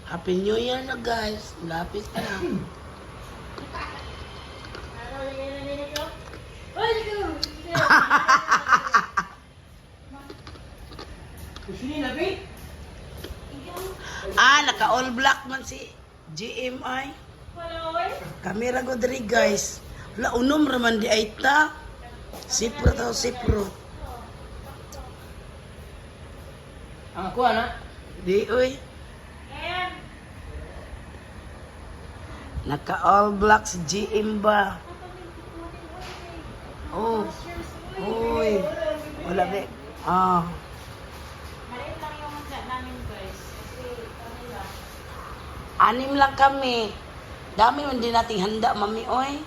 Happy New Year na guys. Lapit na. Naka all black man si GMI. Kamera ko diri guys. Wala unom raman di ay ta. Sipro tao sipro. Ako na. Di oy. Naka all black si GM ba? Oh. Uy. Wala be. Ah. Maliit lang yung handa namin guys. Kasi kanila. Anim lang kami. Dami man din nating handa, mami, oy.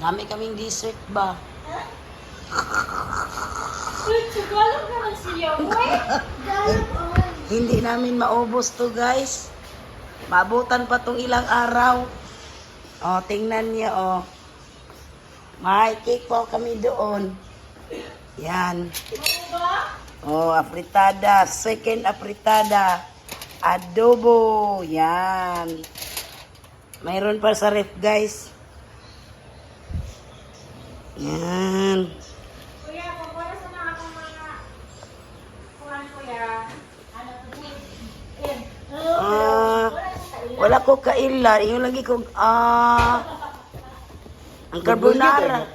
Dami kaming dessert ba? Uy, Tagalog naman siya. Uy! Hindi namin maubos to, guys. Maabutan pa tong ilang araw. Oh, tingnan niya, oh. May cake po kami doon. Yan. Oh, afritada. Second afritada. Adobo. Yan. Mayroon pa sa ref, guys. Yan. Kuya, kung wala sa mga akong mga kuhan, kuya, ano to din? Ayan. Wala ko kaila. Yung lagi ko, ang carbonara.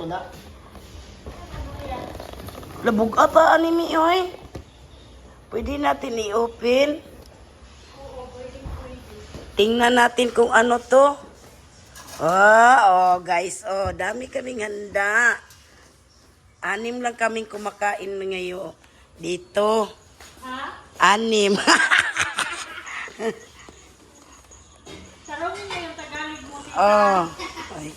Labog ata anime, oy. Pwede natin i-open. Tingnan natin kung ano to. Oh, guys, oh, dami kaming handa. 6 lang kaming kumakain ngayon. Dito. Ha? 6. Sarongin niya yung Tagalog mo. Oh. Ay.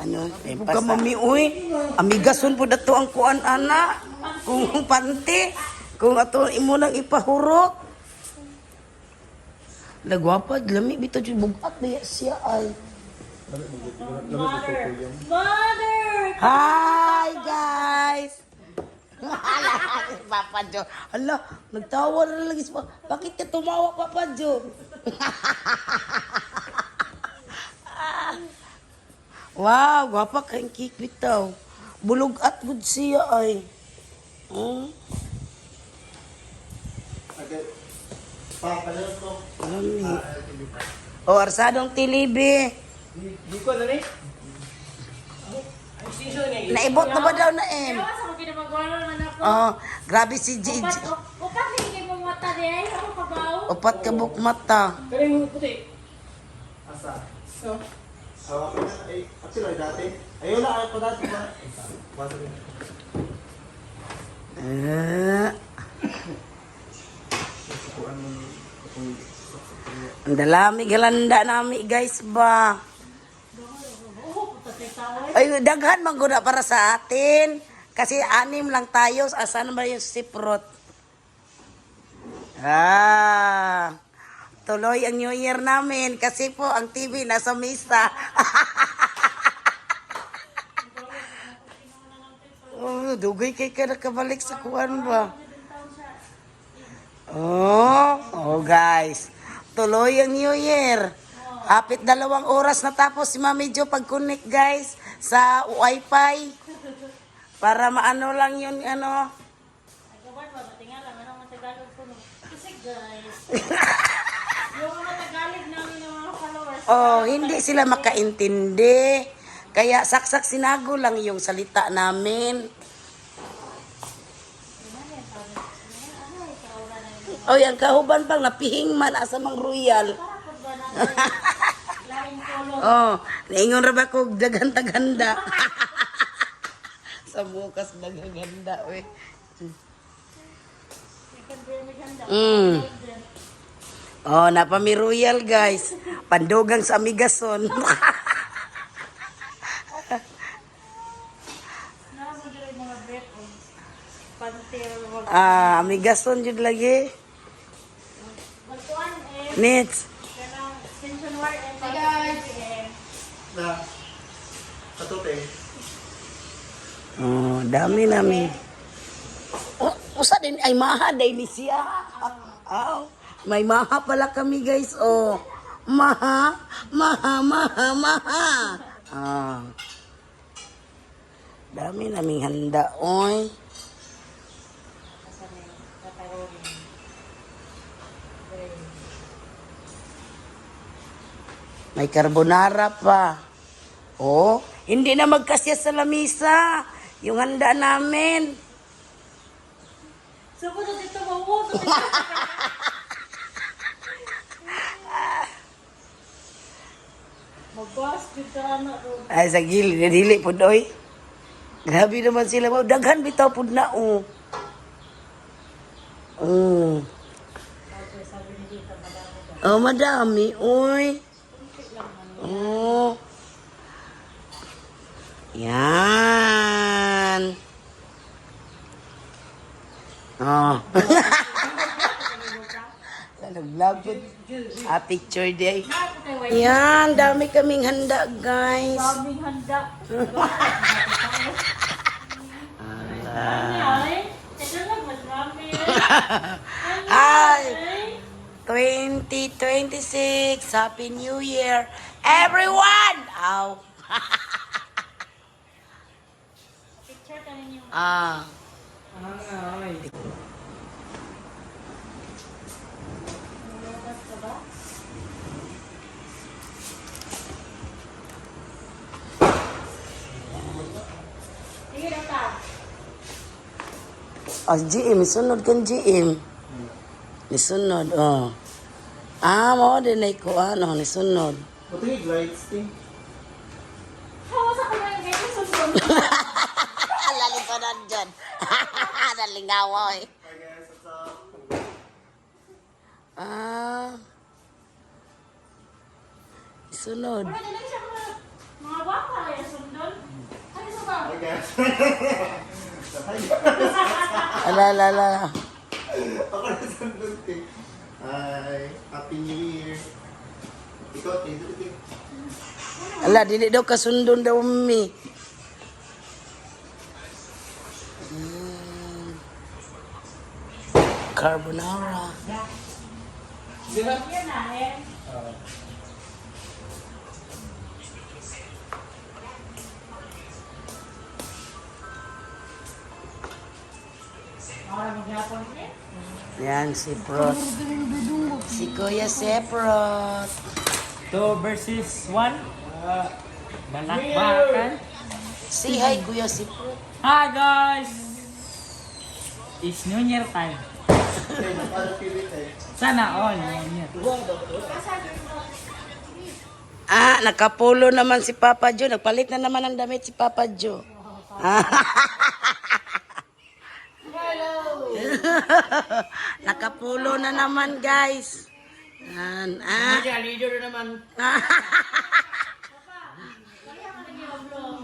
Ano? Buka mami, uy. Amigason po dato ang kuan, ana. Kung pante. Kung ato imo lang ipahurot. Lagwapad, lami bitaw jud bugat diya siya ay. Mother! Mother! Hi guys. Papa Jo. Hala, nagtawa na lagi siya. Bakit ka tumawa, Papa Jo? Wow, gwapa kang cake bitaw. Bulog at good siya ay. Lami. O, arsadong tilibi. Di ko na ni. Ay, season niya. Naibot na ba daw na em? Ewan sa mga kinamagwala man ako. Oh, grabe si Gigi. Upat hindi mo mata di ay. Ako kabaw. Upat ka buk mata. Kaya yung puti. Asa? So, Ay, actually, dati. Ayun na, ayaw pa dati ba? Basta rin. Ang dalami galanda nami guys ba. Ay, daghan man guna para sa atin. Kasi 6 lang tayo. Asan ba yung siprot? Tuloy ang New Year namin. Kasi po ang TV nasa misa. Oh, dugay kay ka nakabalik sa kuwan ba? Oh guys. Tuloy ang New Year. Hapit 2 oras natapos si Mami Jo pag-connect guys sa Wi-Fi. Para maano lang yun ano. Nagkawan ba? Matingala. Anong matagalog ko no? Kasi guys. Yung mga Tagalog namin ng mga followers. Oh, hindi sila makaintindi. Kaya saksak sinago lang yung salita namin. Oy, ang kahuban pang napihing man asa mang royal. Lain kolong. Oh, naingon ra ba ko daghan-taganda. Sa bukas daghan-ganda we. Oh, napami royal guys. Pandugang sa Amigason. Nasa dyan yung mga bread. Pantir. Amigason jud lagi. Magtuan eh. Nits. Kanang extension wire and guys. Na. Katupe. Oh, dami nami. Oh, usa din ay maha day ni siya. May maha pala kami guys, oh. Maha, maha, maha, maha. Ah. Dami naming handa, oy. May carbonara pa. Oh, hindi na magkasya sa lamisa. Yung handa namin. So, kung dito mawo, Magbas, dito na ro. Ay, sa gilid, dili po doy. Grabe naman sila. Daghan bitaw po na, oh. Oh. Oh, madami, oy. Oh. Yan. Oh. Nag-vlog po. Picture day. Yan, dami kaming handa, guys. Daming handa. Ay, ito lang, mas marami. Hi! 2026, Happy New Year, everyone! Ow! Picture ka ninyo. Ah. Ay. Nanonood ka ba? Sige, Dota. Oh, GM, sunod kang GM. Nisunod, oh. Ah, mo din ay ko, ano, nisunod. Puti, lights, ting. Hawa sa kamay, ganyan susunod. Laling pa nandyan. Nalingawa, eh. Hi guys, what's up? Ah. Nisunod. Wala din siya mga baka yung sundon. Ano sa ba? Hi guys. Ala. Ako na sandun, ting. Hi, Happy New Year. Ikaw, ting, ting. Ala, dili daw kasundon daw, mi. Carbonara. Diba? Yan na, eh. Ahora maghapon eh. Yan, si Prot. Si Kuya Seprot. 2 versus 1. Balakbakan. Si hi, Kuya Seprot. Hi guys! It's New Year time. Okay, napala pilit eh. Sana all New Year. Ah, nakapulo naman si Papa Jo. Nagpalit na naman ng damit si Papa Jo. Nakapulo na naman, guys. Yan. Ah. Leader naman.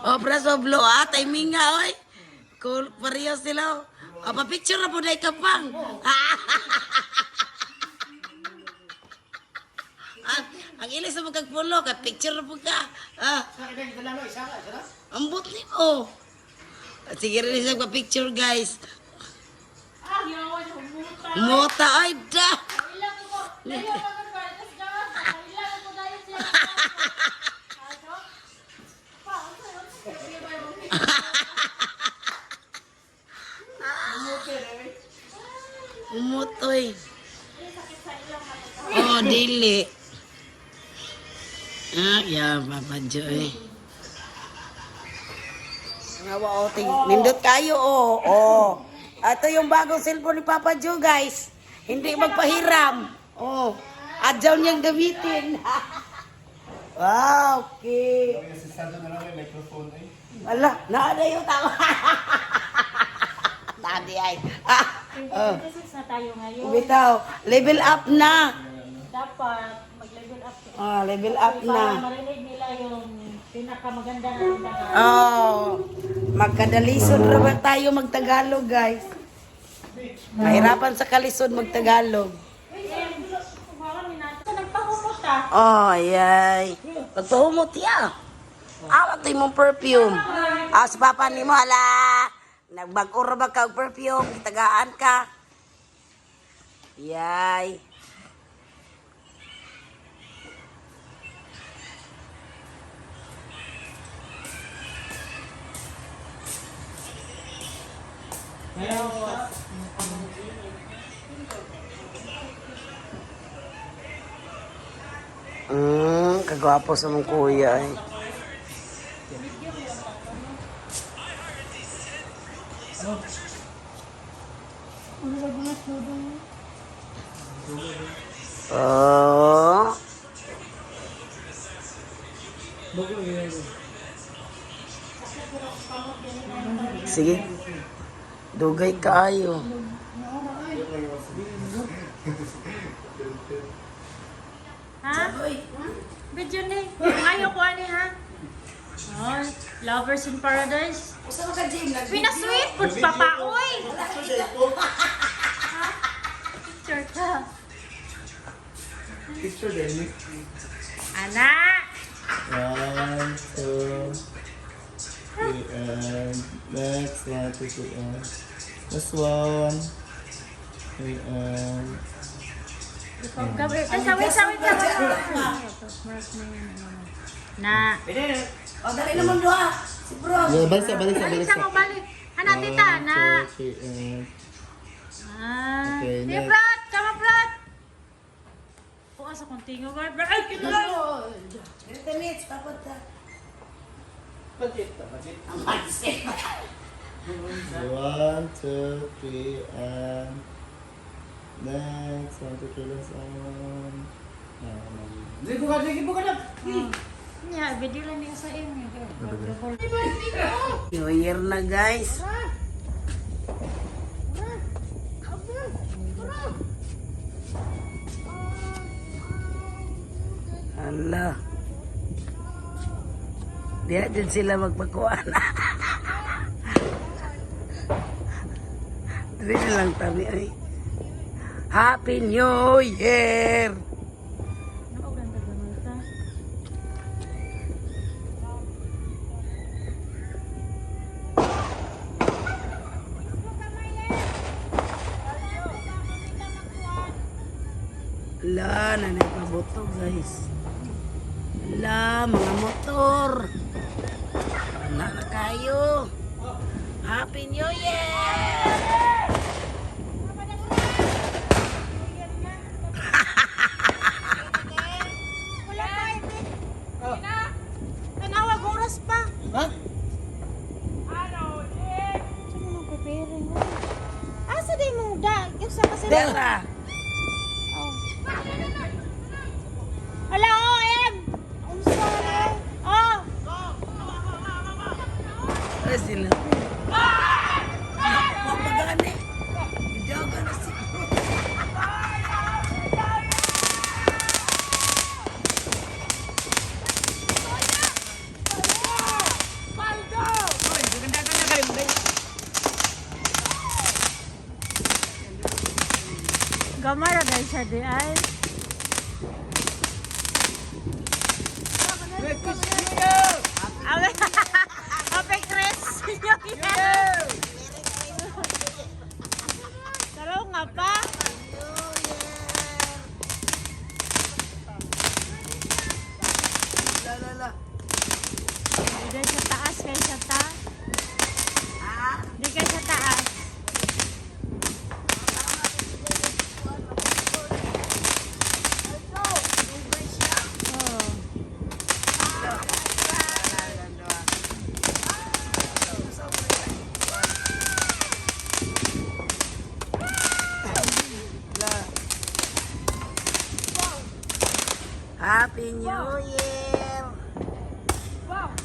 Oh, prasoblo. Ah, timing nga, oy. Cool, pareho sila. Oh, pa-picture na po na ikapang. Ah, ang ilis sa magkagpulo, ka-picture na po ka. Ah, ambot ni mo. Sige rin siya pa-picture, guys. Ah, yawan, humuta. Mota, ay da. Ilang ko. Layo ka ka ba? Tapos daw, ilang ko dahil siya. Ano? Pa, ano? Sige ba yung Umutoy. sakit sa ilang mata. Oh, dili. Ah, yeah, Papa Joy. Ngawa, oh, nindot kayo, oh. Oh. Ito yung bagong cellphone ni Papa Joe, guys. Hindi magpahiram. Oh. Adyaw niyang gamitin. Wow, okay. Kami asistado na lang may microphone eh. Wala, naada yung tama. Tadi ay. Ah, oh. 26 na tayo ngayon. Bitaw, level up na. Dapat mag-level up. Ah, level up Para na. marinig nila yung pinakamaganda na tindahan. Oh, magkadalisod ra ba tayo magtagalog, guys? Mahirapan sa kalisod magtagalog. Nagpahumot ah. Oh, yay. Pagpahumot ya. Awat mong perfume. Ah, si papa ni mo, hala. Nagbag-ura ba ka og perfume? Kitagaan ka. Yay. Kagwapo sa mong kuya eh. Oh. Sige. Dugay kaayo. Ha? Video ni. Ayaw ko ani ha. Oh, Lovers in Paradise. Pinasweet pud papa oy. Picture ka. Picture din. Anak. 1, 2, 3, and next 1, 2, 3, and this one. 3, and Sawit. Na. O, dali naman doa. Si bro. balik Balik. Hana tita na. 1, 2, 3, and Ah. Okay, Hey, next. Brad, come on, Brad. Bukas akong tingo, Brad. Ay, kito lang. 30 minutes, tapos na. Budget. Ang pansin. 1, 2, 3, and next 1, 2, 3, last one. Sige po ka na. Yeah, video lang niya sa inyo. New Year na guys. Hala. Diya din sila magpakuan. Dili na lang tami ay. Happy New Year! Naulan ka ganun ka. Ala, nanay paboto guys. Ala, mga motor. Wala na kayo. Happy New Year! Wala pa, Edith. Tanawag oras pa. Ha? Saan mo preparing mo? Asa din mo da? Yung sa kasi Dera! Oh. Ala, oh, Em! Unsa na? Oh! Ay, sila. Mapagani. Jaga na si Gamara dahil siya di ay. Happy Chris! Taro nga pa. La. Di sa taas kay sa ta. Di kay sa taas. Oh. Happy New Year!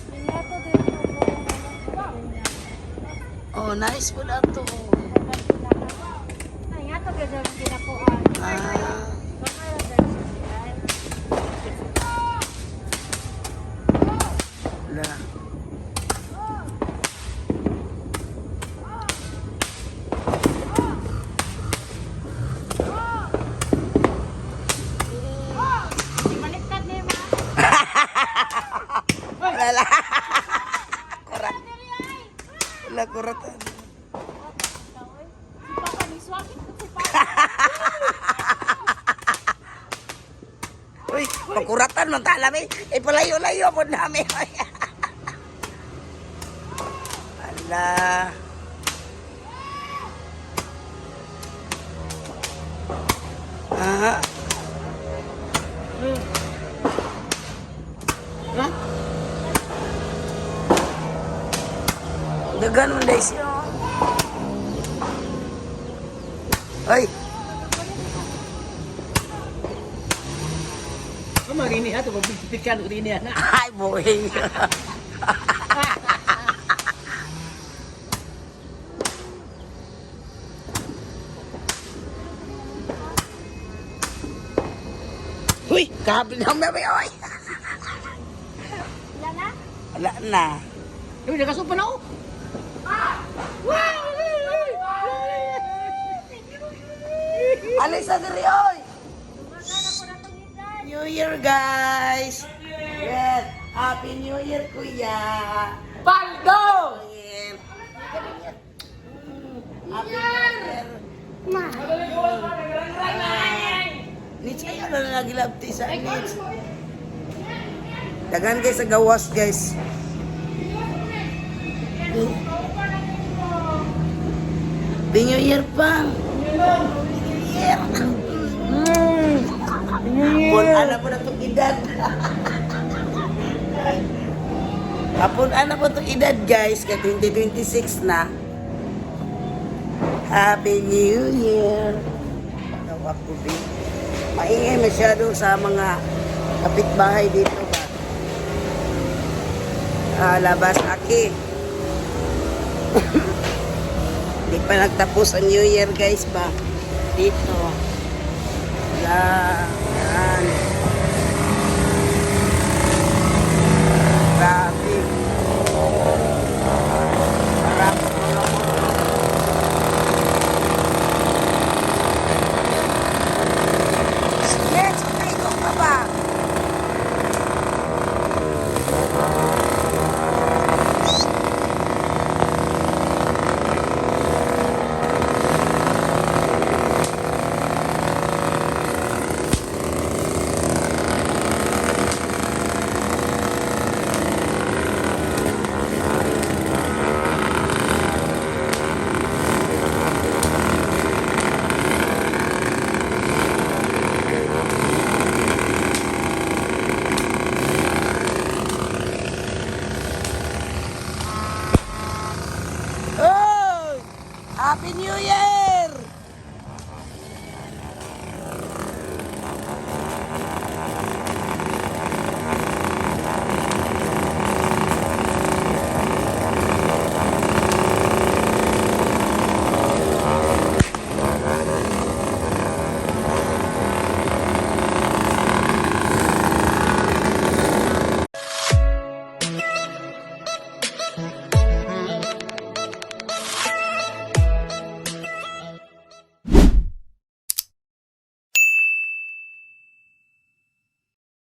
Pinato din mo. Oh, nice po na to. Ay, nga to ganda yung pinakuhan. Ah, Gamara dahil siya di ay. la. Baliktad ni ma. Lala. Kurat. Wala kuratan. Si Papa ni swakit ko si Papa. Uy, pakuratan man talami. Ipalayo-layo po namin. Ala. Ah. Ha? Dagan mo dahil siya. Ay, Ang marini ha, ito magpipikan rin yan ha. ay boy. Uy, kabi na may oy. Wala na? Wala na. Uy, nakasupa na ako. Alisa diri oy. Magkana ko na itong edad. New Year guys. Yes, Happy New Year kuya. Paldo! Yes. Happy New Year. Nits, ayaw na nagilabti sa Nits. Dagan guys sa gawas guys. Happy New Year pa. Happy New Year. Kapon ana po na itong edad. Kapon ana po itong edad guys. Ka 2026 na. Happy New Year. Tawag ko ba? Maingay masyado sa mga kapitbahay dito ba? Labas aki. Hindi pa nagtapos ang New Year guys ba? Dito. Wala.